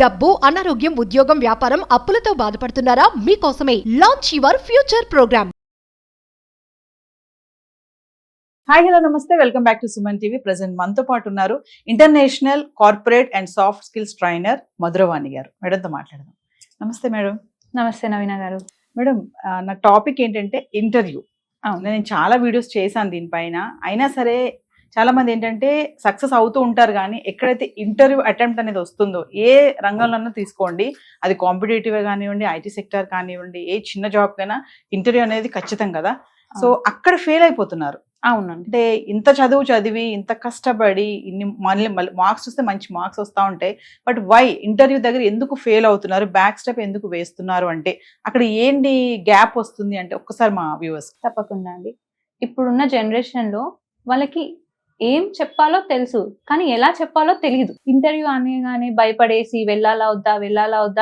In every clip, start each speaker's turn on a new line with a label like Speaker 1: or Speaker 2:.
Speaker 1: డబ్బు, అనారోగ్యం, ఉద్యోగం, వ్యాపారం, అప్పులతో బాధపడుతున్నారా? మీకోసమే launch your future program.
Speaker 2: Hi hello నమస్తే, welcome back to Suman TV. Present మనతో పాటు ఉన్నారు international corporate and soft skills trainer Madhuravani గారు. మేడంతో మాట్లాడదాం. నమస్తే మేడం.
Speaker 3: నమస్తే నవీన గారు.
Speaker 2: మేడం, నా టాపిక్ ఏంటంటే ఇంటర్వ్యూ. నేను చాలా వీడియోస్ చేశాను దీనిపైన. అయినా సరే చాలా మంది ఏంటంటే సక్సెస్ అవుతూ ఉంటారు, కానీ ఎక్కడైతే ఇంటర్వ్యూ అటెంప్ట్ అనేది వస్తుందో, ఏ రంగంలోనూ తీసుకోండి, అది కాంపిటేటివ్ కానివ్వండి, ఐటీ సెక్టర్ కానివ్వండి, ఏ చిన్న జాబ్ కైనా ఇంటర్వ్యూ అనేది ఖచ్చితం కదా. సో అక్కడ ఫెయిల్ అయిపోతున్నారు.
Speaker 3: అవునండి.
Speaker 2: అంటే ఇంత చదువు చదివి, ఇంత కష్టపడి, ఇన్ని మళ్ళీ మార్క్స్ వస్తే మంచి మార్క్స్ వస్తూ ఉంటాయి, బట్ వై ఇంటర్వ్యూ దగ్గర ఎందుకు ఫెయిల్ అవుతున్నారు, బ్యాక్ స్టెప్ ఎందుకు వేస్తున్నారు, అంటే అక్కడ ఏంటి గ్యాప్ వస్తుంది అంటే ఒక్కసారి మా వ్యూవర్స్.
Speaker 3: తప్పకుండా అండి. ఇప్పుడున్న జనరేషన్లో వాళ్ళకి ఏం చెప్పాలో తెలుసు, కానీ ఎలా చెప్పాలో తెలియదు. ఇంటర్వ్యూ అనగానే భయపడేసి వెళ్ళాలా వద్దా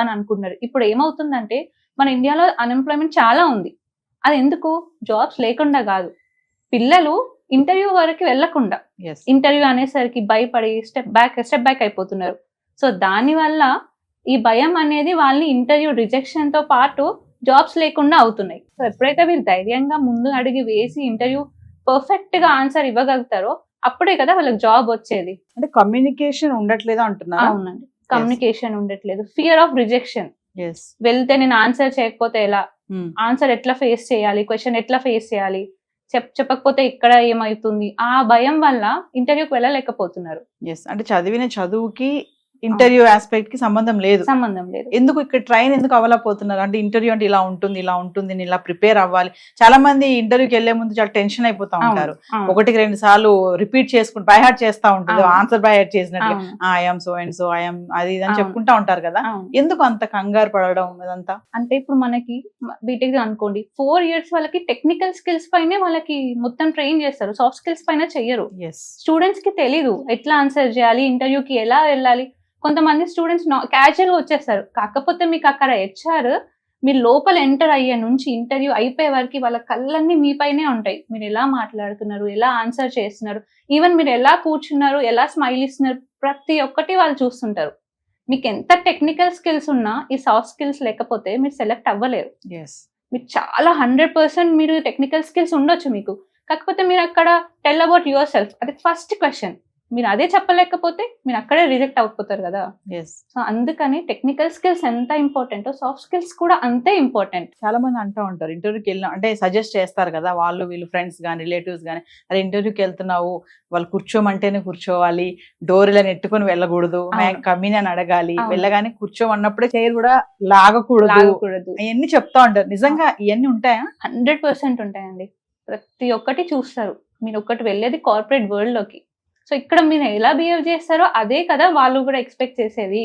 Speaker 3: అని అనుకుంటున్నారు. ఇప్పుడు ఏమవుతుందంటే మన ఇండియాలో అన్ఎంప్లాయ్మెంట్ చాలా ఉంది. అది ఎందుకు? జాబ్స్ లేకుండా కాదు, పిల్లలు ఇంటర్వ్యూ వరకు వెళ్లకుండా ఇంటర్వ్యూ అనేసరికి భయపడి స్టెప్ బ్యాక్ అయిపోతున్నారు. సో దానివల్ల ఈ భయం అనేది వాళ్ళని ఇంటర్వ్యూ రిజెక్షన్ తో పాటు జాబ్స్ లేకుండా అవుతున్నాయి. సో ఎప్పుడైతే వీళ్ళు ధైర్యంగా ముందు అడిగి వేసి ఇంటర్వ్యూ పర్ఫెక్ట్ గా ఆన్సర్ ఇవ్వగలుగుతారో అప్పుడే కదా వాళ్ళకి జాబ్ వచ్చేది.
Speaker 2: అంటే కమ్యూనికేషన్ ఉండట్లేదు అంటున్నారు.
Speaker 3: అవునండి, కమ్యూనికేషన్ ఉండట్లేదు. Fear of rejection. వెళ్తే నేను ఆన్సర్ చేయకపోతే ఎలా, ఆన్సర్ ఎట్లా ఫేస్ చేయాలి, క్వశ్చన్ ఎట్లా ఫేస్ చేయాలి, చెప్పకపోతే ఇక్కడ ఏమవుతుంది, ఆ భయం వల్ల ఇంటర్వ్యూకి వెళ్ళలేకపోతున్నారు.
Speaker 2: అంటే చదివిన చదువుకి ఇంటర్వ్యూ ఆస్పెక్ట్ కి సంబంధం లేదు. ఎందుకు ఇక్కడ ట్రైన్ ఎందుకు అవ్వలేకపోతున్నారు? అంటే ఇంటర్వ్యూ అంటే ఇలా ఉంటుంది, నేను ఇలా ప్రిపేర్ అవ్వాలి. చాలా మంది ఇంటర్వ్యూకి వెళ్లే ముందు చాలా టెన్షన్ అయిపోతా ఉంటారు. ఒకటికి 2 సార్లు రిపీట్ చేసుకుంటూ బై హార్ట్ చేస్తా ఉంటుంది, ఆన్సర్ బై హార్ట్ చేసినట్టు I'm so and so I'm అది అని చెప్పుకుంటా ఉంటారు కదా. ఎందుకు అంత కంగారు పడడం ఇదంతా?
Speaker 3: అంటే ఇప్పుడు మనకి బీటెక్ అనుకోండి, 4 years వాళ్ళకి టెక్నికల్ స్కిల్స్ పైనే వాళ్ళకి మొత్తం ట్రైన్ చేస్తారు, సాఫ్ట్ స్కిల్స్ పైన చెయ్యరు. స్టూడెంట్స్ కి తెలీదు ఎట్లా ఆన్సర్ చేయాలి, ఇంటర్వ్యూకి ఎలా వెళ్ళాలి. కొంతమంది స్టూడెంట్స్ క్యాజువల్ గా వచ్చేస్తారు. కాకపోతే మీకు అక్కడ హెచ్ఆర్ మీరు లోపల ఎంటర్ అయ్యే నుంచి ఇంటర్వ్యూ అయిపోయే వరకు వాళ్ళ కళ్ళన్నీ మీపైనే ఉంటాయి. మీరు ఎలా మాట్లాడుతున్నారు, ఎలా ఆన్సర్ చేస్తున్నారు, ఈవెన్ మీరు ఎలా కూర్చున్నారు, ఎలా స్మైల్ ఇస్తున్నారు, ప్రతి ఒక్కటి వాళ్ళు చూస్తుంటారు. మీకు ఎంత టెక్నికల్ స్కిల్స్ ఉన్నా ఈ సాఫ్ట్ స్కిల్స్ లేకపోతే మీరు సెలెక్ట్ అవ్వలేరు. మీరు చాలా 100% మీరు టెక్నికల్ స్కిల్స్ ఉండొచ్చు మీకు, కాకపోతే మీరు అక్కడ టెల్ అబౌట్ యువర్ సెల్ఫ్, అది ఫస్ట్ క్వశ్చన్. మీరు అదే చెప్పలేకపోతే మీరు అక్కడే రిజెక్ట్ అయిపోతారు కదా. సో అందుకని టెక్నికల్ స్కిల్స్ ఎంత ఇంపార్టెంటో సాఫ్ట్ స్కిల్స్ కూడా అంతే ఇంపార్టెంట్.
Speaker 2: చాలా మంది అంటూ ఉంటారు, ఇంటర్వ్యూకి వెళ్ళిన అంటే సజెస్ట్ చేస్తారు కదా వాళ్ళు వీళ్ళు, ఫ్రెండ్స్ కానీ రిలేటివ్స్ కానీ, అదే ఇంటర్వ్యూకి వెళ్తున్నావు వాళ్ళు కూర్చోమంటేనే కూర్చోవాలి, డోర్ ఇలా నెట్టుకొని వెళ్ళకూడదు, కమీని అని అడగాలి, వెళ్ళగానే కూర్చోమన్నప్పుడే చైర్ కూడా లాగకూడదు, ఇవన్నీ చెప్తా ఉంటారు. నిజంగా ఇవన్నీ ఉంటాయా?
Speaker 3: 100% ఉంటాయండి. ప్రతి ఒక్కటి చూస్తారు. మీరు ఒక్కటి వెళ్ళేది కార్పొరేట్ వరల్డ్ లోకి, సో ఇక్కడ మీరు ఎలా బిహేవ్ చేస్తారో అదే కదా వాళ్ళు కూడా ఎక్స్పెక్ట్ చేసేది.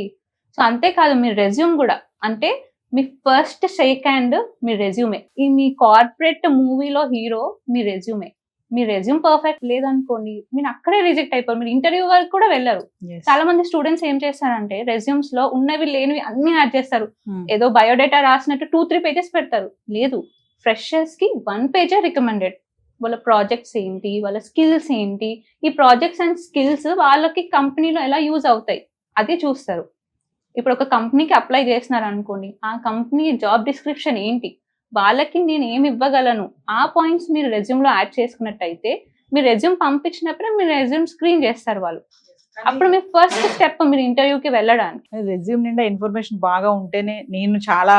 Speaker 3: సో అంతేకాదు మీ రెజ్యూమ్ కూడా, అంటే మీ ఫస్ట్ షేక్ హ్యాండ్ మీ రెజ్యూమే. ఈ మీ కార్పొరేట్ మూవీలో హీరో మీ రెజ్యూమే. మీ రెజ్యూమ్ పర్ఫెక్ట్ లేదనుకోండి మీరు అక్కడే రిజెక్ట్ అయిపోరు, మీరు ఇంటర్వ్యూ వరకు కూడా వెళ్ళరు. చాలా మంది స్టూడెంట్స్ ఏం చేస్తారంటే రెజ్యూమ్స్ లో ఉన్నవి లేనివి అన్ని యాడ్ చేస్తారు. ఏదో బయోడేటా రాసినట్టు 2-3 pages పెడతారు. లేదు, ఫ్రెషర్స్ కి 1 page రికమెండెడ్. వాళ్ళ ప్రాజెక్ట్స్ ఏంటి, వాళ్ళ స్కిల్స్ ఏంటి, ఈ ప్రాజెక్ట్స్ అండ్ స్కిల్స్ వాళ్ళకి కంపెనీలో ఎలా యూజ్ అవుతాయి అది చూస్తారు. ఇప్పుడు ఒక కంపెనీకి అప్లై చేస్తున్నారు అనుకోండి, ఆ కంపెనీ జాబ్ డిస్క్రిప్షన్ ఏంటి, వాళ్ళకి నేను ఏమి ఇవ్వగలను, ఆ పాయింట్స్ మీరు రెజ్యూమ్ లో యాడ్ చేసుకున్నట్టయితే మీరు రెజ్యూమ్ పంపించినప్పుడే మీరు రెజ్యూమ్ స్క్రీన్ చేస్తారు వాళ్ళు. అప్పుడు మీ ఫస్ట్ స్టెప్ మీరు ఇంటర్వ్యూకి వెళ్ళడానికి.
Speaker 2: రెజ్యూమ్ నిండా ఇన్ఫర్మేషన్ బాగా ఉంటేనే నేను చాలా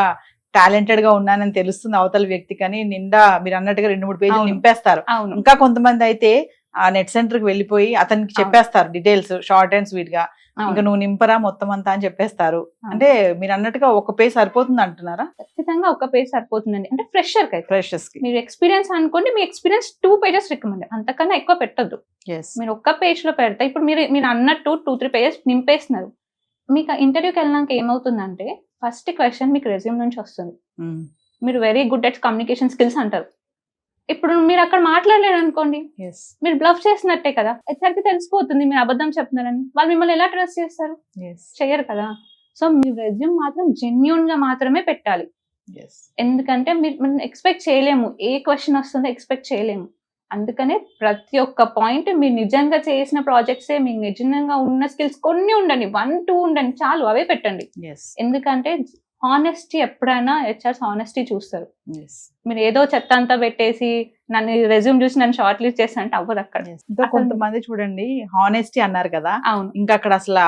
Speaker 2: టాలెంటెడ్ గా ఉన్నానని తెలుస్తుంది అవతల వ్యక్తి, కానీ నిండా మీరు అన్నట్టుగా 2-3 పేజీలు నింపేస్తారు. ఇంకా కొంతమంది అయితే ఆ నెట్ సెంటర్ కి వెళ్ళిపోయి అతనికి చెప్పేస్తారు డీటెయిల్స్ షార్ట్ అండ్ స్వీట్ గా, ఇంకా నువ్వు నింపరా మొత్తం అంతా అని చెప్పేస్తారు. అంటే మీరు అన్నట్టుగా 1 పేజ్ సరిపోతుంది అంటున్నారా?
Speaker 3: ఖచ్చితంగా 1 పేజ్ సరిపోతుందండి. అంటే ఫ్రెషర్స్ కి మీరు ఎక్స్పీరియన్స్ అనుకోండి, మీ ఎక్స్పీరియన్స్ 2 pages రికమెండ్, అంతకన్నా ఎక్కువ పెట్టద్దు. మీరు 1 page లో పెడతా, ఇప్పుడు మీరు అన్నట్టు 2-3 pages నింపేస్తున్నారు. మీకు ఇంటర్వ్యూకి వెళ్ళినాక ఏమవుతుందంటే ఫస్ట్ క్వశ్చన్ మీకు రెజ్యూమ్ నుంచి వస్తుంది, మీరు very good at communication skills అంటారు. ఇప్పుడు మీరు అక్కడ మాట్లాడలేరు అనుకోండి, మీరు బ్లఫ్ చేసినట్టే కదా. హెచ్ఆర్కి తెలిసిపోతుంది మీరు అబద్ధం చెప్తున్నారని. వాళ్ళు మిమ్మల్ని ఎలా ట్రస్ట్ చేస్తారు? చెయ్యరు కదా. సో మీ రెజ్యూమ్ మాత్రం జెన్యూన్ గా మాత్రమే పెట్టాలి. ఎందుకంటే మీరు ఎక్స్పెక్ట్ చేయలేము, ఏ క్వశ్చన్ వస్తుందో ఎక్స్పెక్ట్ చేయలేము. అందుకనే ప్రతి ఒక్క పాయింట్ మీరు నిజంగా చేసిన ప్రాజెక్ట్సే, మీకు నిజంగా ఉన్న స్కిల్స్ కొన్ని ఉండండి, 1, 2 ఉండండి చాలు, అవే పెట్టండి. ఎందుకంటే హానెస్టీ ఎప్పుడైనా హెచ్ఆర్స్ హానెస్టీ చూస్తారు. మీరు ఏదో చెత్త అంతా పెట్టేసి నన్ను రెజ్యూమ్ చూసి నన్ను షార్ట్ లిస్ట్ చేస్తా అంటే అవ్వదు అక్కడ.
Speaker 2: ఇంకా కొంతమంది చూడండి హానెస్టీ అన్నారు కదా,
Speaker 3: అవును,
Speaker 2: ఇంకా అక్కడ అసలు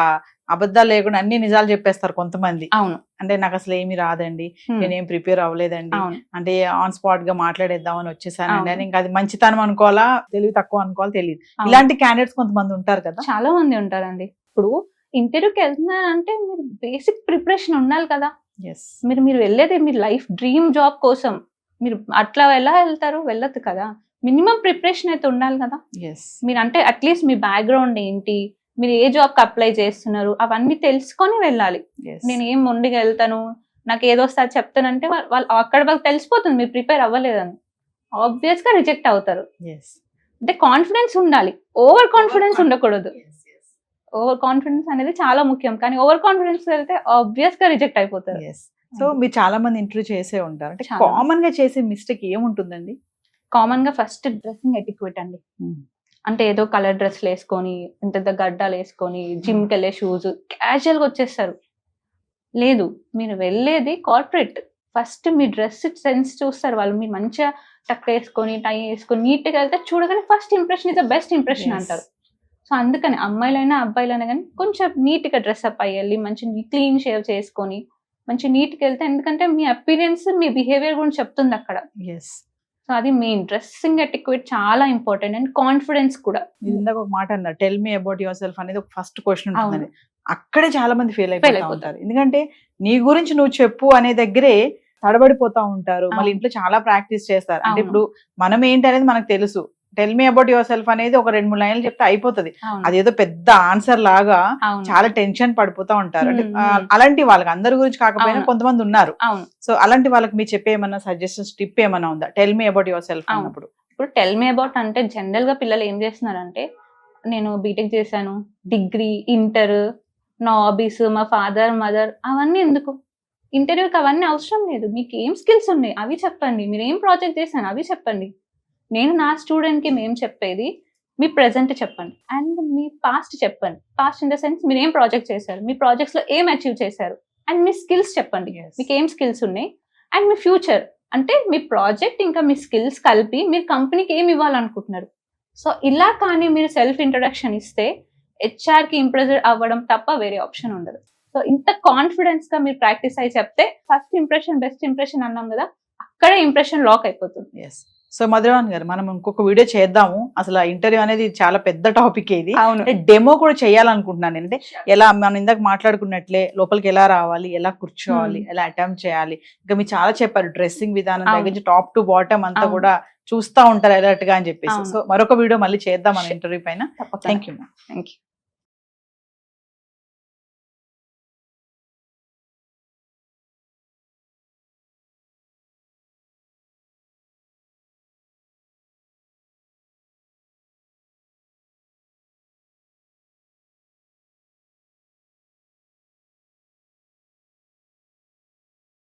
Speaker 2: అబద్ధాలు లేకుండా అన్ని నిజాలు చెప్పేస్తారు కొంతమంది.
Speaker 3: అవును,
Speaker 2: అంటే నాకు అసలు ఏమి రాదండి, నేనేం ప్రిపేర్ అవ్వలేదండి,
Speaker 3: అవును,
Speaker 2: అంటే ఆన్ స్పాట్ గా మాట్లాడేద్దామని వచ్చేసానండి అని. ఇంకా అది మంచితనం అనుకోవాలా, తెలివి తక్కువ అనుకోవాలా తెలియదు. ఇలాంటి క్యాండిడేట్స్ కొంతమంది ఉంటారు కదా,
Speaker 3: చాలా మంది ఉంటారండి. ఇప్పుడు ఇంటర్వ్యూకి వెళ్తున్నారంటే మీరు బేసిక్ ప్రిపరేషన్ ఉండాలి కదా. మీరు వెళ్ళేది మీ లైఫ్ డ్రీమ్ జాబ్ కోసం, మీరు అట్లా ఎలా వెళ్తారు? వెళ్ళదు కదా. మినిమం ప్రిపరేషన్ అయితే ఉండాలి కదా. మీరు అంటే అట్లీస్ట్ మీ బ్యాక్గ్రౌండ్ ఏంటి, మీరు ఏ జాబ్ కి అప్లై చేస్తున్నారు, అవన్నీ తెలుసుకొని వెళ్ళాలి. నేను ఏం మొండిగా వెళ్తాను, నాకు ఏదో వస్తే అది చెప్తానంటే వాళ్ళు అక్కడ వాళ్ళకి తెలిసిపోతుంది మీరు ప్రిపేర్ అవ్వలేదని, ఆబ్వియస్ గా రిజెక్ట్ అవుతారు. అంటే కాన్ఫిడెన్స్ ఉండాలి, ఓవర్ కాన్ఫిడెన్స్ ఉండకూడదు. ఓవర్ కాన్ఫిడెన్స్ అనేది చాలా ముఖ్యం, కానీ ఓవర్ కాన్ఫిడెన్స్ వెళ్తే ఆబ్వియస్ గా రిజెక్ట్ అయిపోతారు.
Speaker 2: సో మీరు చాలా మంది ఇంటర్వ్యూ చేసే ఉంటారు, అంటే కామన్ గా చేసే మిస్టేక్ ఏముంటుందండి?
Speaker 3: కామన్ గా ఫస్ట్ డ్రెస్సింగ్ ఎటిక్వేట్ అండి. అంటే ఏదో కలర్ డ్రెస్లు వేసుకొని, ఇంత గడ్డాలు వేసుకొని, జిమ్ కి వెళ్ళే షూస్ క్యాజువల్ గా వచ్చేస్తారు. లేదు, మీరు వెళ్ళేది కార్పొరేట్, ఫస్ట్ మీ డ్రెస్ సెన్స్ చూస్తారు వాళ్ళు. మీరు మంచిగా టక్ వేసుకొని, టై వేసుకొని నీట్ గా వెళ్తే చూడగానే first impression is the best impression అంటారు. సో అందుకని అమ్మాయిలైనా అబ్బాయిలైనా కానీ కొంచెం నీట్ గా డ్రెస్అప్ అయ్యాలి, మంచి క్లీన్ షేవ్ చేసుకొని మంచి నీట్ గా వెళ్తే, ఎందుకంటే మీ అపీరియన్స్ మీ బిహేవియర్ గురించి చెప్తుంది అక్కడ. సో అది మెయిన్, డ్రెస్సింగ్ ఎటిక్వేట్ చాలా ఇంపార్టెంట్. అండ్ కాన్ఫిడెన్స్ కూడా.
Speaker 2: ఇందాక ఒక మాట అన్నారు, tell me about your self అనేది ఒక ఫస్ట్ క్వశ్చన్ ఉంటుంది. అక్కడే చాలా మంది ఫెయిల్ అయిపోతారు, ఎందుకంటే నీ గురించి నువ్వు చెప్పు అనే దగ్గరే తడబడిపోతా ఉంటారు. మళ్ళీ ఇంట్లో చాలా ప్రాక్టీస్ చేస్తారు. అంటే ఇప్పుడు మనం ఏంటి అనేది మనకు తెలుసు, tell me about your self అనేది ఒక 2-3 లైన్లు చెప్తే అయిపోతుంది. అదేదో పెద్ద ఆన్సర్ లాగా చాలా టెన్షన్ పడిపోతా ఉంటారు. అంటే అలాంటి వాళ్ళకి, అందరి గురించి కాకపోయినా కొంతమంది ఉన్నారు. సో అలాంటి వాళ్ళకి మీరు చెప్పే ఏమన్నా సజెషన్స్, టిప్ ఏమన్నా ఉందా tell me about your self అన్నప్పుడు?
Speaker 3: ఇప్పుడు టెల్ మీ అబౌట్ అంటే జనరల్ గా పిల్లలు ఏం చేస్తున్నారంటే, నేను బీటెక్ చేశాను, డిగ్రీ, ఇంటర్, నా హాబీస్, మా ఫాదర్ మదర్, అవన్నీ ఎందుకు? ఇంటర్వ్యూకి అవన్నీ అవసరం లేదు. మీకు ఏం స్కిల్స్ ఉన్నాయి అవి చెప్పండి, మీరు ఏం ప్రాజెక్ట్ చేశాను అవి చెప్పండి. నేను నా స్టూడెంట్ కి మేము చెప్పేది, మీ ప్రెజెంట్ చెప్పండి అండ్ మీ పాస్ట్ చెప్పండి. పాస్ట్ ఇన్ ద సెన్స్ మీరు ఏం ప్రాజెక్ట్ చేశారు, మీ ప్రాజెక్ట్స్ లో ఏం అచీవ్ చేశారు, అండ్ మీ స్కిల్స్ చెప్పండి, మీకు ఏం స్కిల్స్ ఉన్నాయి. అండ్ మీ ఫ్యూచర్ అంటే మీ ప్రాజెక్ట్ ఇంకా మీ స్కిల్స్ కలిపి మీరు కంపెనీకి ఏమి ఇవ్వాలనుకుంటున్నారు. సో ఇలా కానీ మీరు సెల్ఫ్ ఇంట్రొడక్షన్ ఇస్తే హెచ్ఆర్ కి ఇంప్రెస్ అవ్వడం తప్ప వేరే ఆప్షన్ ఉండదు. సో ఇంత కాన్ఫిడెన్స్ గా మీరు ప్రాక్టీస్ అయ్యి చెప్తే ఫస్ట్ ఇంప్రెషన్ బెస్ట్ ఇంప్రెషన్ అన్నాం కదా, అక్కడే ఇంప్రెషన్ లాక్ అయిపోతుంది.
Speaker 2: సో మధురవాణి గారు, మనం ఇంకొక వీడియో చేద్దాము. అసలు ఇంటర్వ్యూ అనేది చాలా పెద్ద టాపిక్ ఇది.
Speaker 3: అవును,
Speaker 2: డెమో కూడా చేయాలనుకుంటున్నాను. అంటే ఎలా మనం ఇందాక మాట్లాడుకున్నట్లే లోపలికి ఎలా రావాలి, ఎలా కూర్చోవాలి, ఎలా అటెంప్ట్ చేయాలి, ఇంకా మీరు చాలా చెప్పారు డ్రెస్సింగ్ విధానం దగ్గర టాప్ టు బాటమ్ అంతా కూడా చూస్తా ఉంటారు అలర్ట్ గా అని చెప్పేసి. సో మరొక వీడియో మళ్ళీ చేద్దాం మన ఇంటర్వ్యూ పైన. Thank you.